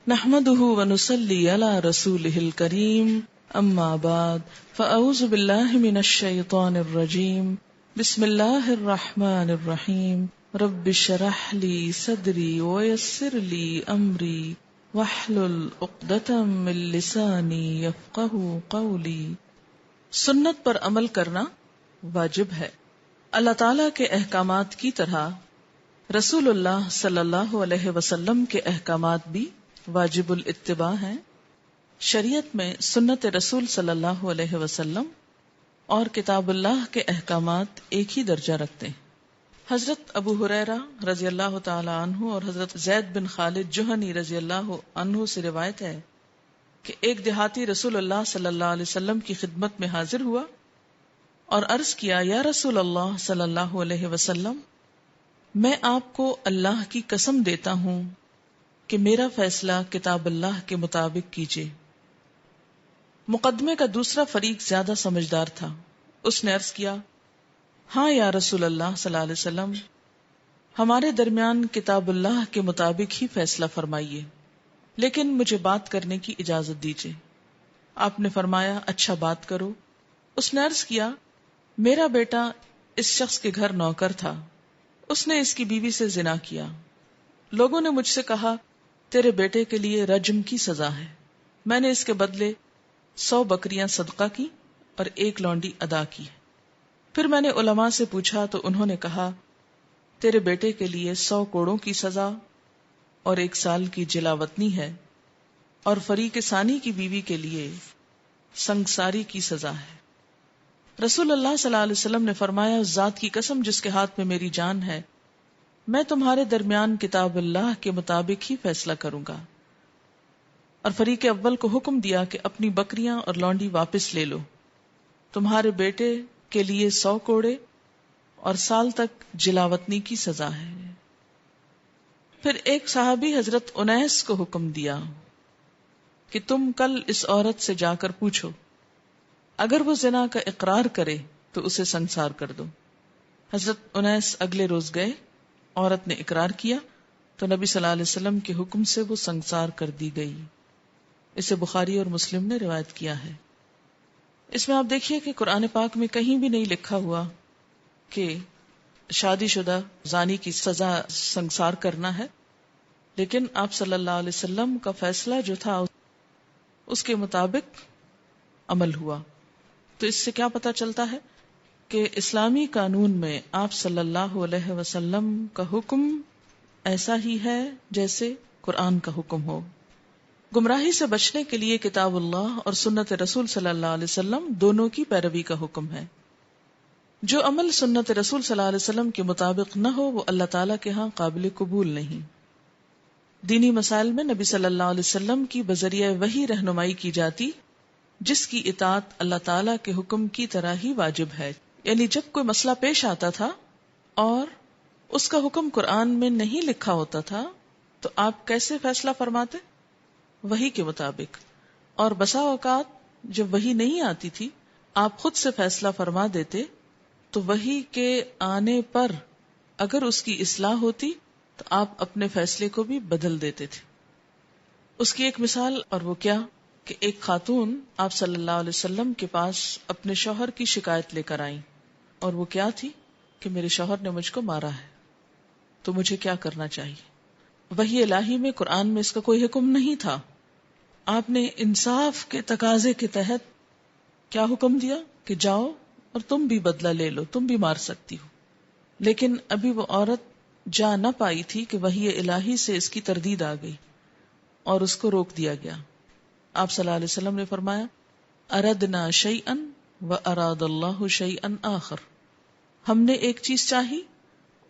نحمده ونصلي على رسوله الكريم اما بعد فاعوذ بالله من الشيطان الرجيم بسم الله الرحمن الرحيم رب اشرح لي صدري ويسر لي امري واحلل عقدة من لساني يفقهوا قولي۔ سنت پر عمل کرنا واجب ہے۔ اللہ تعالی کے احکامات کی طرح رسول اللہ صلی اللہ علیہ وسلم کے احکامات بھی واجب الاتباع ہیں۔ شریعت میں سنت رسول صلی اللہ علیہ وسلم اور کتاب اللہ کے احکامات ایک ہی درجہ رکھتے ہیں۔ حضرت ابو ہریرہ رضی اللہ تعالی عنہ اور حضرت زید بن خالد جہنی رضی اللہ عنہ سے روایت ہے کہ ایک دیہاتی رسول اللہ صلی اللہ علیہ وسلم کی خدمت میں حاضر ہوا اور عرض کیا، یا رسول اللہ صلی اللہ علیہ وسلم، میں آپ کو اللہ کی قسم دیتا ہوں کہ میرا فیصلہ کتاب اللہ کے مطابق کیجیے۔ مقدمے کا دوسرا فریق زیادہ سمجھدار تھا۔ اس نے عرض کیا، ہاں یا رسول اللہ صلی اللہ علیہ وسلم، ہمارے درمیان کتاب اللہ کے مطابق ہی فیصلہ فرمائیے، لیکن مجھے بات کرنے کی اجازت دیجیے۔ آپ نے فرمایا، اچھا بات کرو۔ اس نے عرض کیا، میرا بیٹا اس شخص کے گھر نوکر تھا، اس نے اس کی بیوی سے زنا کیا۔ لوگوں نے مجھ سے کہا، تیرے بیٹے کے لیے رجم کی سزا ہے۔ میں نے اس کے بدلے 100 بکریاں صدقہ کی اور 1 لونڈی ادا کی۔ پھر میں نے علماء سے پوچھا تو انہوں نے کہا، تیرے بیٹے کے لیے 100 کوڑوں کی سزا اور 1 سال کی جلاوطنی ہے، اور فریق ثانی کی بیوی کے لیے سنگساری کی سزا ہے۔ رسول اللہ صلی اللہ علیہ وسلم نے فرمایا، اس ذات کی قسم جس کے ہاتھ میں میری جان ہے، میں تمہارے درمیان کتاب اللہ کے مطابق ہی فیصلہ کروں گا۔ اور فریق اول کو حکم دیا کہ اپنی بکریاں اور لونڈی واپس لے لو، تمہارے بیٹے کے لیے 100 کوڑے اور سال تک جلاوطنی کی سزا ہے۔ پھر ایک صحابی حضرت انیس کو حکم دیا کہ تم کل اس عورت سے جا کر پوچھو، اگر وہ زنا کا اقرار کرے تو اسے سنسار کر دو۔ حضرت انیس اگلے روز گئے، عورت نے اقرار کیا تو نبی صلی اللہ علیہ وسلم کے حکم سے وہ سنسار کر دی گئی۔ اسے بخاری اور مسلم نے روایت کیا ہے۔ اس میں آپ دیکھیے کہ قرآن پاک میں کہیں بھی نہیں لکھا ہوا کہ شادی شدہ زانی کی سزا سنسار کرنا ہے، لیکن آپ صلی اللہ علیہ وسلم کا فیصلہ جو تھا اس کے مطابق عمل ہوا۔ تو اس سے کیا پتہ چلتا ہے کہ اسلامی قانون میں آپ صلی اللہ علیہ وسلم کا حکم ایسا ہی ہے جیسے قرآن کا حکم ہو۔ گمراہی سے بچنے کے لیے کتاب اللہ اور سنت رسول صلی اللہ علیہ وسلم دونوں کی پیروی کا حکم ہے۔ جو عمل سنت رسول صلی اللہ علیہ وسلم کے مطابق نہ ہو وہ اللہ تعالیٰ کے ہاں قابل قبول نہیں۔ دینی مسائل میں نبی صلی اللہ علیہ وسلم کی بذریعہ وحی رہنمائی کی جاتی، جس کی اطاعت اللہ تعالیٰ کے حکم کی طرح ہی واجب ہے۔ یعنی جب کوئی مسئلہ پیش آتا تھا اور اس کا حکم قرآن میں نہیں لکھا ہوتا تھا تو آپ کیسے فیصلہ فرماتے؟ وحی کے مطابق۔ اور بسا اوقات جب وحی نہیں آتی تھی، آپ خود سے فیصلہ فرما دیتے تو وحی کے آنے پر اگر اس کی اصلاح ہوتی تو آپ اپنے فیصلے کو بھی بدل دیتے تھے۔ اس کی ایک مثال، اور وہ کیا کہ ایک خاتون آپ صلی اللہ علیہ وسلم کے پاس اپنے شوہر کی شکایت لے کر آئیں، اور وہ کیا تھی کہ میرے شوہر نے مجھ کو مارا ہے، تو مجھے کیا کرنا چاہیے؟ وحی الہی میں قرآن میں اس کا کوئی حکم نہیں تھا۔ آپ نے انصاف کے تقاضے کے تحت کیا حکم دیا کہ جاؤ اور تم بھی بدلہ لے لو، تم بھی مار سکتی ہو۔ لیکن ابھی وہ عورت جا نہ پائی تھی کہ وحی الہی سے اس کی تردید آ گئی اور اس کو روک دیا گیا۔ آپ صلی اللہ علیہ وسلم نے فرمایا، اردنا شیئا واراد اللہ شیئا آخر، ہم نے ایک چیز چاہی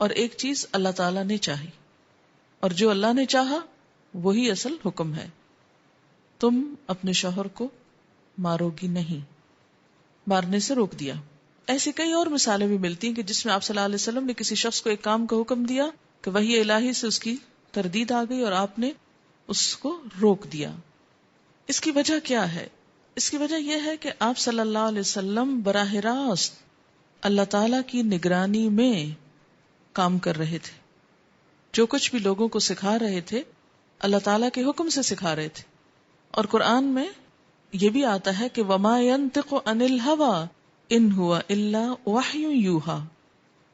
اور ایک چیز اللہ تعالیٰ نے چاہی، اور جو اللہ نے چاہا وہی اصل حکم ہے۔ تم اپنے شوہر کو مارو گی نہیں، مارنے سے روک دیا۔ ایسی کئی اور مثالیں بھی ملتی ہیں کہ جس میں آپ صلی اللہ علیہ وسلم نے کسی شخص کو ایک کام کا حکم دیا کہ وحی الہی سے اس کی تردید آ گئی اور آپ نے اس کو روک دیا۔ اس کی وجہ کیا ہے؟ اس کی وجہ یہ ہے کہ آپ صلی اللہ علیہ وسلم براہ راست اللہ تعالی کی نگرانی میں کام کر رہے تھے۔ جو کچھ بھی لوگوں کو سکھا رہے تھے اللہ تعالیٰ کے حکم سے سکھا رہے تھے. اور قرآن میں یہ بھی آتا ہے کہ وما ينطق عن الهوى ان هو الا وحی یوحی،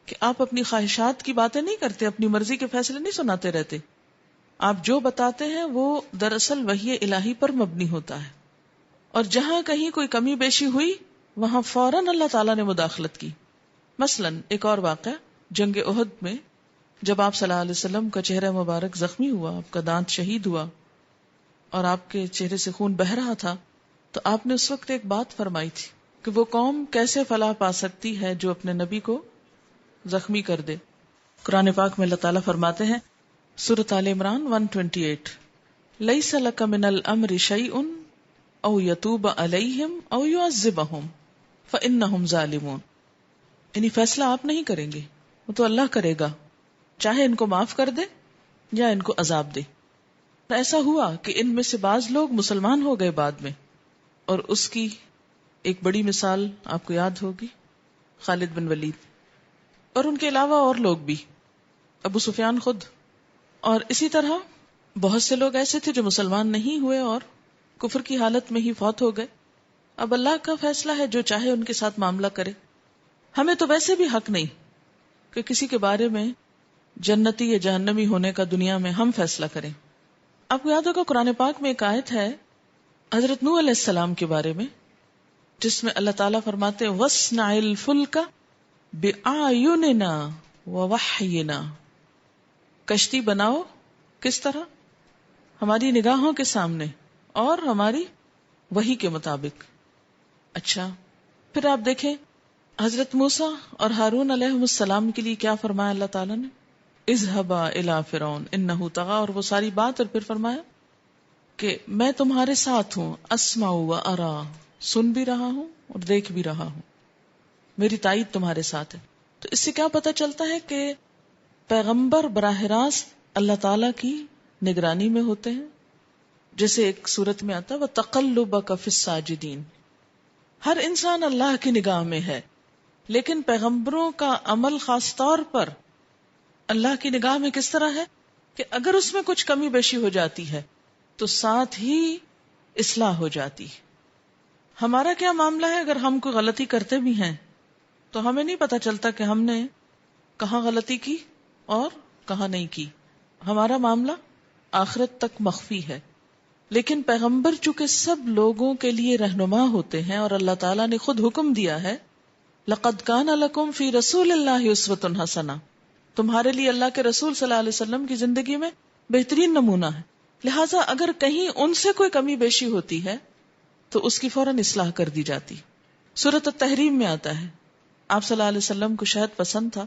کہ آپ اپنی خواہشات کی باتیں نہیں کرتے، اپنی مرضی کے فیصلے نہیں سناتے رہتے. آپ جو بتاتے ہیں وہ دراصل وحی الہی پر مبنی ہوتا ہے. اور جہاں کہیں کوئی کمی بیشی ہوئی وہاں فوراً اللہ تعالیٰ نے مداخلت کی. مثلاً ایک اور واقعہ جنگ احد میں جب آپ صلی اللہ علیہ وسلم کا چہرہ مبارک زخمی ہوا، آپ کا دانت شہید ہوا اور آپ کے چہرے سے خون بہہ رہا تھا، تو آپ نے اس وقت ایک بات فرمائی تھی کہ وہ قوم کیسے فلاح پا سکتی ہے جو اپنے نبی کو زخمی کر دے. قرآن پاک میں اللہ تعالیٰ فرماتے ہیں سورۃ آل عمران 128 لیس لک من الامر شیء او یتوب علیہم او یعذبہم فانہم ظالمون. یعنی فیصلہ آپ نہیں کریں گے، وہ تو اللہ کرے گا، چاہے ان کو معاف کر دے یا ان کو عذاب دے. ایسا ہوا کہ ان میں سے بعض لوگ مسلمان ہو گئے بعد میں، اور اس کی ایک بڑی مثال آپ کو یاد ہوگی خالد بن ولید، اور ان کے علاوہ اور لوگ بھی، ابو سفیان خود. اور اسی طرح بہت سے لوگ ایسے تھے جو مسلمان نہیں ہوئے اور کفر کی حالت میں ہی فوت ہو گئے. اب اللہ کا فیصلہ ہے، جو چاہے ان کے ساتھ معاملہ کرے. ہمیں تو ویسے بھی حق نہیں کہ کسی کے بارے میں جنتی یا جہنمی ہونے کا دنیا میں ہم فیصلہ کریں. آپ کو یاد ہوگا قرآن پاک میں ایک آیت ہے حضرت نوح علیہ السلام کے بارے میں، جس میں اللہ تعالیٰ فرماتے ہیں وَاصْنَعِ الْفُلْكَ بِأَعْيُنِنَا وَوَحْيِنَا. کشتی بناؤ کس طرح؟ ہماری نگاہوں کے سامنے اور ہماری وحی کے مطابق. اچھا، پھر آپ دیکھیں حضرت موسیٰ اور ہارون علیہ السلام کے لیے کیا فرمایا اللہ تعالیٰ نے؟ اذهبا الى فرعون انه طغى، اور وہ ساری بات، اور پھر فرمایا کہ میں تمہارے ساتھ ہوں، اسمع و ارا، سن بھی رہا ہوں اور دیکھ بھی رہا ہوں، میری تائید تمہارے ساتھ ہے. تو اس سے کیا پتہ چلتا ہے کہ پیغمبر براہ راست اللہ تعالیٰ کی نگرانی میں ہوتے ہیں. جیسے ایک صورت میں آتا ہے وَتَقَلُّبَكَ فِي السَّاجِدِينَ، ہر انسان اللہ کی نگاہ میں ہے، لیکن پیغمبروں کا عمل خاص طور پر اللہ کی نگاہ میں کس طرح ہے کہ اگر اس میں کچھ کمی بیشی ہو جاتی ہے تو ساتھ ہی اصلاح ہو جاتی. ہمارا کیا معاملہ ہے؟ اگر ہم کوئی غلطی کرتے بھی ہیں تو ہمیں نہیں پتا چلتا کہ ہم نے کہاں غلطی کی اور کہاں نہیں کی. ہمارا معاملہ آخرت تک مخفی ہے. لیکن پیغمبر چونکہ سب لوگوں کے لیے رہنما ہوتے ہیں اور اللہ تعالیٰ نے خود حکم دیا ہے لَقَدْ كَانَ لَكُمْ فِي رَسُولِ اللَّهِ أُسْوَةٌ حَسَنَةٌ، تمہارے لیے اللہ کے رسول صلی اللہ علیہ وسلم کی زندگی میں بہترین نمونہ ہے. لہٰذا اگر کہیں ان سے کوئی کمی بیشی ہوتی ہے تو اس کی فوراً اصلاح کر دی جاتی. سورۃ التحریم میں آتا ہے آپ صلی اللہ علیہ وسلم کو شہد پسند تھا،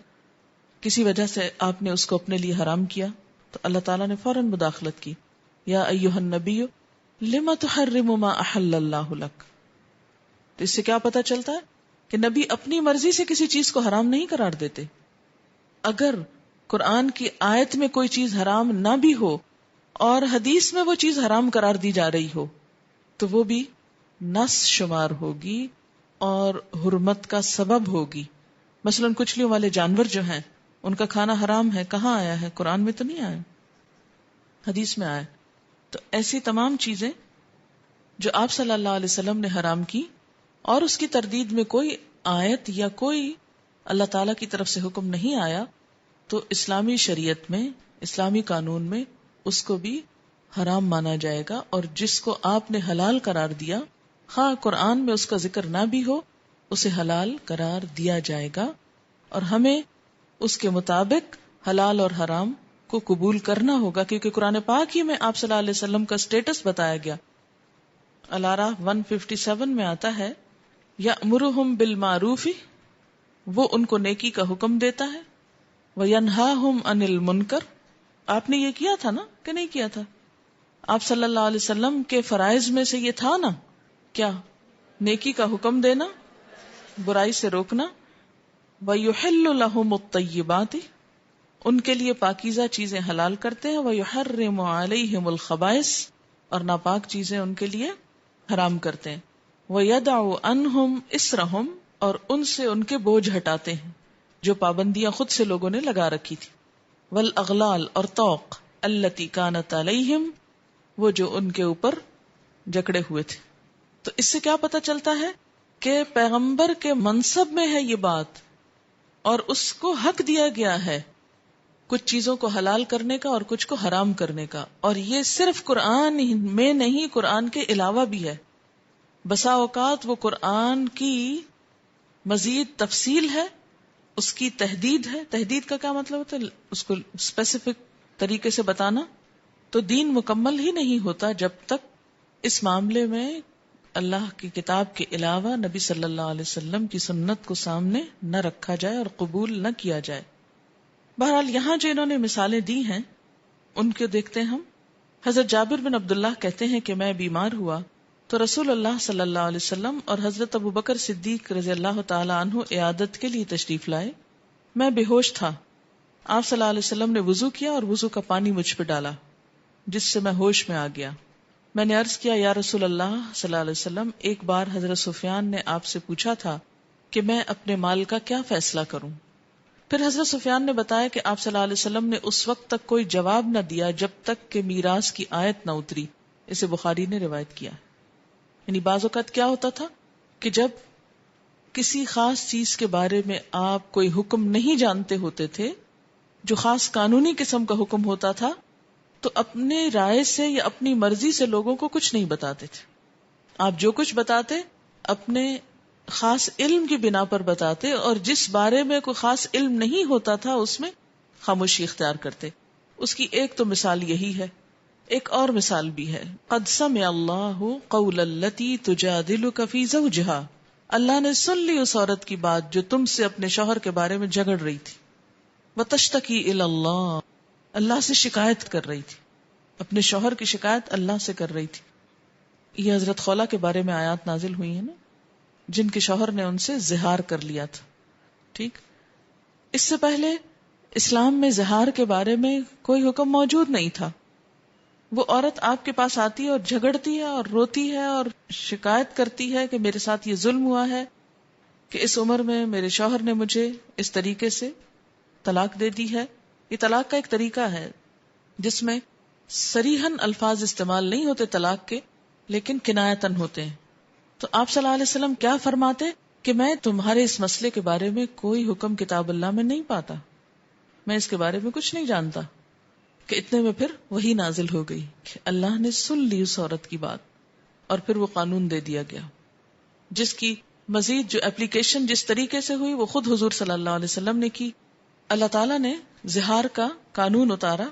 کسی وجہ سے آپ نے اس کو اپنے لیے حرام کیا تو اللہ تعالیٰ نے فوراً مداخلت کی، یا ایھا النبی لم تحرم ما احل اللہ لک. تو اس سے کیا پتہ چلتا ہے کہ نبی اپنی مرضی سے کسی چیز کو حرام نہیں قرار دیتے. اگر قرآن کی آیت میں کوئی چیز حرام نہ بھی ہو اور حدیث میں وہ چیز حرام قرار دی جا رہی ہو تو وہ بھی نص شمار ہوگی اور حرمت کا سبب ہوگی. مثلا کچلیوں والے جانور جو ہیں ان کا کھانا حرام ہے، کہاں آیا ہے؟ قرآن میں تو نہیں آیا، حدیث میں آیا. تو ایسی تمام چیزیں جو آپ صلی اللہ علیہ وسلم نے حرام کی اور اس کی تردید میں کوئی آیت یا کوئی اللہ تعالی کی طرف سے حکم نہیں آیا تو اسلامی شریعت میں، اسلامی قانون میں اس کو بھی حرام مانا جائے گا. اور جس کو آپ نے حلال قرار دیا، خواہ قرآن میں اس کا ذکر نہ بھی ہو، اسے حلال قرار دیا جائے گا اور ہمیں اس کے مطابق حلال اور حرام کو قبول کرنا ہوگا، کیونکہ قرآن پاک ہی میں آپ صلی اللہ علیہ وسلم کا سٹیٹس بتایا گیا. الاعراف 157 میں آتا ہے یأمرہم بالمعروف، وہ ان کو نیکی کا حکم دیتا ہے، وینہاہم عن المنکر. آپ نے یہ کیا تھا نا کہ نہیں کیا تھا؟ آپ صلی اللہ علیہ وسلم کے فرائض میں سے یہ تھا نا، کیا؟ نیکی کا حکم دینا، برائی سے روکنا. وَيُحِلُّ لَهُمُ الطَّيِّبَاتِ، ان کے لیے پاکیزہ چیزیں حلال کرتے ہیں. وَيُحَرِّمُ عَلَيْهِمُ الْخَبَائِثَ، اور ناپاک چیزیں ان کے لیے حرام کرتے ہیں. وَيَدَعُ عَنْهُمْ إِسْرَهُمْ، اور ان سے ان کے بوجھ ہٹاتے ہیں جو پابندیاں خود سے لوگوں نے لگا رکھی تھی. وَالْأَغْلَالَ، اور طوق، الَّتِي كَانَتْ عَلَيْهِمْ، وہ جو ان کے اوپر جکڑے ہوئے تھے. تو اس سے کیا پتہ چلتا ہے کہ پیغمبر کے منصب میں ہے یہ بات، اور اس کو حق دیا گیا ہے کچھ چیزوں کو حلال کرنے کا اور کچھ کو حرام کرنے کا. اور یہ صرف قرآن میں نہیں، قرآن کے علاوہ بھی ہے. بسا اوقات وہ قرآن کی مزید تفصیل ہے، اس کی تحدید ہے. تحدید کا کیا مطلب ہوتا ہے؟ اس کو اسپیسیفک طریقے سے بتانا. تو دین مکمل ہی نہیں ہوتا جب تک اس معاملے میں اللہ کی کتاب کے علاوہ نبی صلی اللہ علیہ وسلم کی سنت کو سامنے نہ رکھا جائے اور قبول نہ کیا جائے. بہرحال یہاں جو انہوں نے مثالیں دی ہیں ان کو دیکھتے ہیں ہم. حضرت جابر بن عبداللہ کہتے ہیں کہ میں بیمار ہوا تو رسول اللہ صلی اللہ علیہ وسلم اور حضرت ابوبکر صدیق رضی اللہ تعالی عنہ عیادت کے لیے تشریف لائے. میں بے ہوش تھا. آپ صلی اللہ علیہ وسلم نے وضو کیا اور وضو کا پانی مجھ پہ ڈالا جس سے میں ہوش میں آ گیا. میں نے عرض کیا یا رسول اللہ صلی اللہ علیہ وسلم، ایک بار حضرت سفیان نے آپ سے پوچھا تھا کہ میں اپنے مال کا کیا فیصلہ کروں. پھر حضرت سفیان نے بتایا کہ آپ صلی اللہ علیہ وسلم نے اس وقت تک کوئی جواب نہ دیا جب تک کہ میراث کی آیت نہ اتری. اسے بخاری نے روایت کیا. یعنی بعض اوقات کیا ہوتا تھا کہ جب کسی خاص چیز کے بارے میں آپ کوئی حکم نہیں جانتے ہوتے تھے، جو خاص قانونی قسم کا حکم ہوتا تھا، تو اپنے رائے سے یا اپنی مرضی سے لوگوں کو کچھ نہیں بتاتے تھے. آپ جو کچھ بتاتے اپنے خاص علم کی بنا پر بتاتے، اور جس بارے میں کوئی خاص علم نہیں ہوتا تھا اس میں خاموشی اختیار کرتے. اس کی ایک تو مثال یہی ہے. ایک اور مثال بھی ہے. قد سمع اللہ قول التی تجادلک فی زوجہا، اللہ نے سن لی اس عورت کی بات جو تم سے اپنے شوہر کے بارے میں جھگڑ رہی تھی. وتشتکی الی اللہ، اللہ سے شکایت کر رہی تھی، اپنے شوہر کی شکایت اللہ سے کر رہی تھی. یہ حضرت خولہ کے بارے میں آیات نازل ہوئی ہیں نا، جن کے شوہر نے ان سے زہار کر لیا تھا. ٹھیک، اس سے پہلے اسلام میں زہار کے بارے میں کوئی حکم موجود نہیں تھا. وہ عورت آپ کے پاس آتی ہے اور جھگڑتی ہے اور روتی ہے اور شکایت کرتی ہے کہ میرے ساتھ یہ ظلم ہوا ہے کہ اس عمر میں میرے شوہر نے مجھے اس طریقے سے طلاق دے دی ہے. یہ طلاق کا ایک طریقہ ہے جس میں صریحاً الفاظ استعمال نہیں ہوتے طلاق کے، لیکن کنایتاً ہوتے ہیں. تو آپ صلی اللہ علیہ وسلم کیا فرماتے کہ میں تمہارے اس مسئلے کے بارے میں کوئی حکم کتاب اللہ میں نہیں پاتا، میں اس کے بارے میں کچھ نہیں جانتا. کہ اتنے میں پھر وہی نازل ہو گئی کہ اللہ نے سن لی اس عورت کی بات، اور پھر وہ قانون دے دیا گیا جس کی مزید جو اپلیکیشن جس طریقے سے ہوئی وہ خود حضور صلی اللہ علیہ وسلم نے کی. اللہ تعالیٰ نے زہار کا قانون اتارا.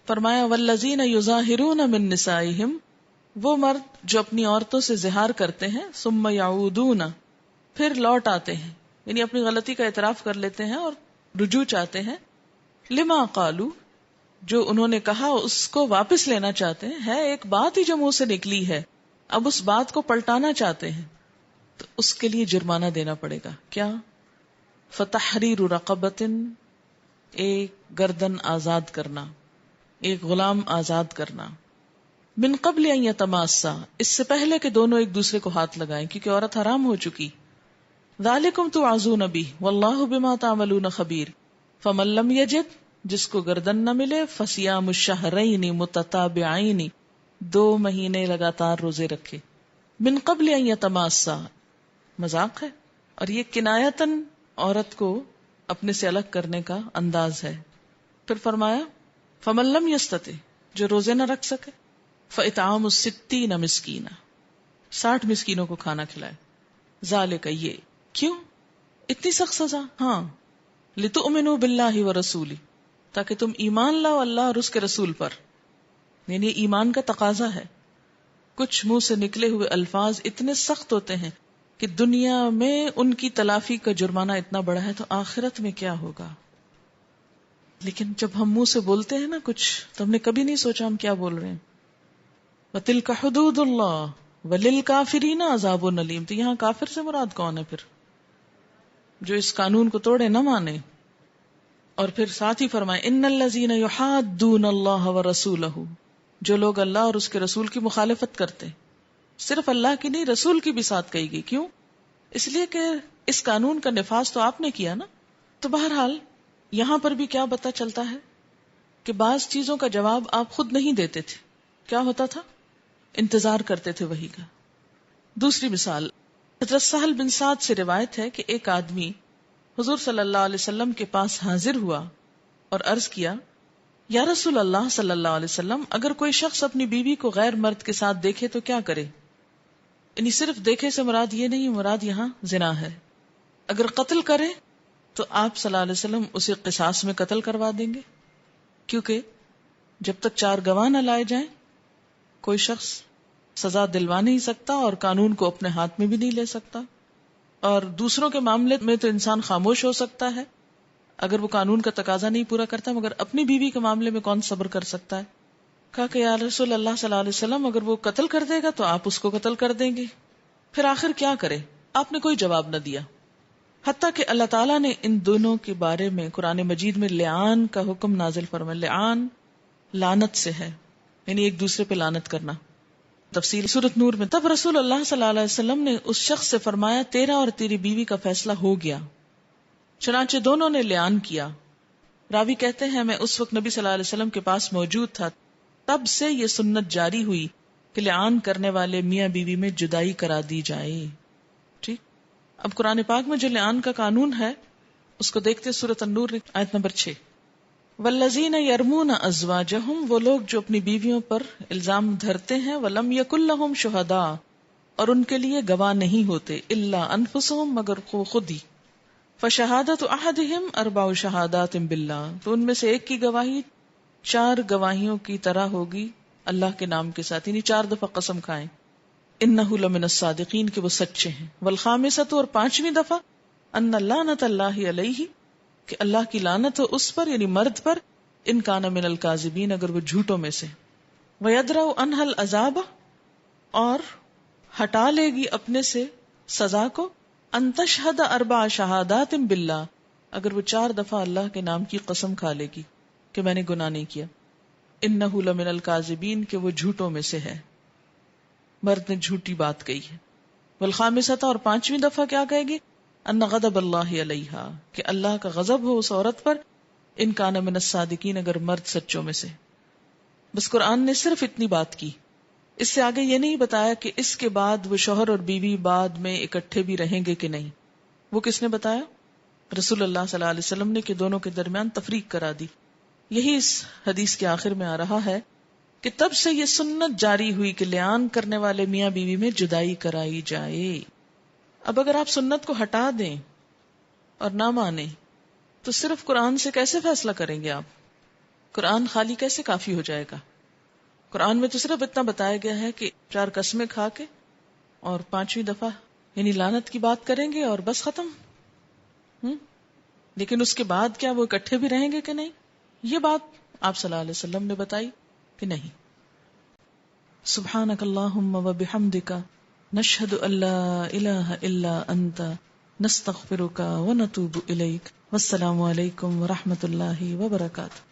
فرمایا والذین یظاہرون من نسائہم، وہ مرد جو اپنی عورتوں سے زہار کرتے ہیں، ثم یعودون، پھر لوٹ آتے ہیں، یعنی اپنی غلطی کا اعتراف کر لیتے ہیں اور رجوع چاہتے ہیں، لما قالو، جو انہوں نے کہا اس کو واپس لینا چاہتے ہیں. ہے ایک بات ہی جو منہ سے نکلی ہے، اب اس بات کو پلٹانا چاہتے ہیں تو اس کے لیے جرمانہ دینا پڑے گا. کیا؟ فتحریر رقبۃ، ایک گردن آزاد کرنا، ایک غلام آزاد کرنا. من قبل ان یتماسا، اس سے پہلے کہ دونوں ایک دوسرے کو ہاتھ لگائیں، کیونکہ عورت حرام ہو چکی. ذالکم توعظون بہ واللہ بما تعملون خبیر. فمن لم یجد، جس کو گردن نہ ملے، فصیام الشہرین متتابعین، 2 مہینے لگاتار روزے رکھے. من قبل ان یتماسا، مذاق ہے، اور یہ کنایتاً عورت کو اپنے سے الگ کرنے کا انداز ہے. پھر فرمایا فمن لم یستطع، جو روزے نہ رکھ سکے، فاطعام 60 مسکینا، 60 مسکینوں کو کھانا کھلائے. ذالک، یہ کیوں اتنی سخت سزا؟ ہاں، لتؤمنوا باللہ ورسولہ، تاکہ تم ایمان لاؤ اللہ اور اس کے رسول پر. یعنی ایمان کا تقاضا ہے. کچھ منہ سے نکلے ہوئے الفاظ اتنے سخت ہوتے ہیں کہ دنیا میں ان کی تلافی کا جرمانہ اتنا بڑا ہے، تو آخرت میں کیا ہوگا. لیکن جب ہم منہ سے بولتے ہیں نا کچھ، تو ہم نے کبھی نہیں سوچا ہم کیا بول رہے ہیں. وَتِلْكَ حُدُودُ اللَّهِ وَلِلْكَافِرِينَ عَذَابٌ أَلِيمٌ. تو یہاں کافر سے مراد کون ہے پھر؟ جو اس قانون کو توڑے، نہ مانے. اور پھر ساتھ ہی فرمائے ان الذین یحادون اللہ ورسولہ، جو لوگ اللہ اور اس کے رسول کی مخالفت کرتے. صرف اللہ کی نہیں، رسول کی بھی ساتھ کہی گئی. کیوں؟ اس لیے کہ اس قانون کا نفاذ تو آپ نے کیا نا. تو بہرحال یہاں پر بھی کیا پتہ چلتا ہے کہ بعض چیزوں کا جواب آپ خود نہیں دیتے تھے، کیا ہوتا تھا؟ انتظار کرتے تھے وحی کا. دوسری مثال حضرت سہل بن سعد سے روایت ہے کہ ایک آدمی حضور صلی اللہ علیہ وسلم کے پاس حاضر ہوا اور عرض کیا یا رسول اللہ صلی اللہ علیہ وسلم، اگر کوئی شخص اپنی بیوی کو غیر مرد کے ساتھ دیکھے تو کیا کرے؟ یعنی صرف دیکھے سے مراد یہ نہیں، مراد یہاں زنا ہے. اگر قتل کرے تو آپ صلی اللہ علیہ وسلم اسے قصاص میں قتل کروا دیں گے، کیونکہ جب تک 4 گواہ نہ لائے جائیں کوئی شخص سزا دلوا نہیں سکتا اور قانون کو اپنے ہاتھ میں بھی نہیں لے سکتا. اور دوسروں کے معاملے میں تو انسان خاموش ہو سکتا ہے اگر وہ قانون کا تقاضا نہیں پورا کرتا، مگر اپنی بیوی کے معاملے میں کون صبر کر سکتا ہے؟ کہا کہ یا رسول اللہ صلی اللہ علیہ وسلم، اگر وہ قتل کر دے گا تو آپ اس کو قتل کر دیں گے. پھر آخر کیا کرے؟ آپ نے کوئی جواب نہ دیا، حتیٰ کہ اللہ تعالیٰ نے ان دونوں کے بارے میں قرآن مجید میں لعان کا حکم نازل فرمایا. لعان لعنت سے ہے، یعنی ایک دوسرے پہ لعنت کرنا. تفسیر سورۃ نور میں تب رسول اللہ صلی اللہ علیہ وسلم نے اس شخص سے فرمایا تیرا اور تیری بیوی کا فیصلہ ہو گیا. چنانچہ دونوں نے لعان کیا. راوی کہتے ہیں میں اس وقت نبی صلی اللہ علیہ وسلم کے پاس موجود تھا، تب سے یہ سنت جاری ہوئی کہ لعان کرنے والے میاں بیوی میں جدائی کرا دی جائے. ٹھیک، اب قرآن پاک میں جو لعان کا قانون ہے اس کو دیکھتے سورۃ النور آیت نمبر 6. والذین یرمون ازواجہم، وہ لوگ جو اپنی بیویوں پر الزام دھرتے ہیں، ولم یکن لہم شہداء، اور ان کے لیے گواہ نہیں ہوتے، الا انفسہم، مگر خود ہی. فشہادت احدہم 4 شہادات باللہ، تو ان میں سے ایک کی گواہی 4 گواہیوں کی طرح ہوگی اللہ کے نام کے ساتھ، یعنی 4 دفعہ قسم کھائیں انہ لمن الصادقین، کہ وہ سچے ہیں. والخامسۃ، اور 5ویں دفعہ ان لعنت اللہ علیہ، کہ اللہ کی لعنت ہو اس پر، یعنی مرد پر، ان کان من الکاذبین، اگر وہ جھوٹوں میں سے. ویدرأ عنہا العذاب، اور ہٹا لے گی اپنے سے سزا کو، ان تشہد 4 شہادات باللہ، اگر وہ 4 دفعہ اللہ کے نام کی قسم کھا لے گی کہ میں نے گناہ نہیں کیا. انہ لمن الکاذبین، کہ وہ جھوٹوں میں سے ہے، مرد نے جھوٹی بات کہی ہے. والخامسۃ، اور 5ویں دفعہ کیا کہے گی؟ ان غضب اللہ علیہا، کہ اللہ کا غضب ہو اس عورت پر، ان کان من الصادقین، اگر مرد سچوں میں سے. بس قرآن نے صرف اتنی بات کی، اس سے آگے یہ نہیں بتایا کہ اس کے بعد وہ شوہر اور بیوی بعد میں اکٹھے بھی رہیں گے کہ نہیں. وہ کس نے بتایا؟ رسول اللہ صلی اللہ علیہ وسلم نے، کہ دونوں کے درمیان تفریق کرا دی. یہی اس حدیث کے آخر میں آ رہا ہے کہ تب سے یہ سنت جاری ہوئی کہ لعان کرنے والے میاں بیوی میں جدائی کرائی جائے. اب اگر آپ سنت کو ہٹا دیں اور نہ مانیں تو صرف قرآن سے کیسے فیصلہ کریں گے آپ؟ قرآن خالی کیسے کافی ہو جائے گا؟ قرآن میں تو صرف اتنا بتایا گیا ہے کہ 4 قسمیں کھا کے اور 5ویں دفعہ یعنی لعنت کی بات کریں گے اور بس ختم. لیکن اس کے بعد کیا وہ اکٹھے بھی رہیں گے کہ نہیں؟ یہ بات آپ صلی اللہ علیہ وسلم نے بتائی کہ نہیں. سبحانک اللہم و بحمدک، نشہد ان لا الہ الا انت، نستغفرک و نتوب الیک. والسلام علیکم ورحمۃ اللہ وبرکاتہ.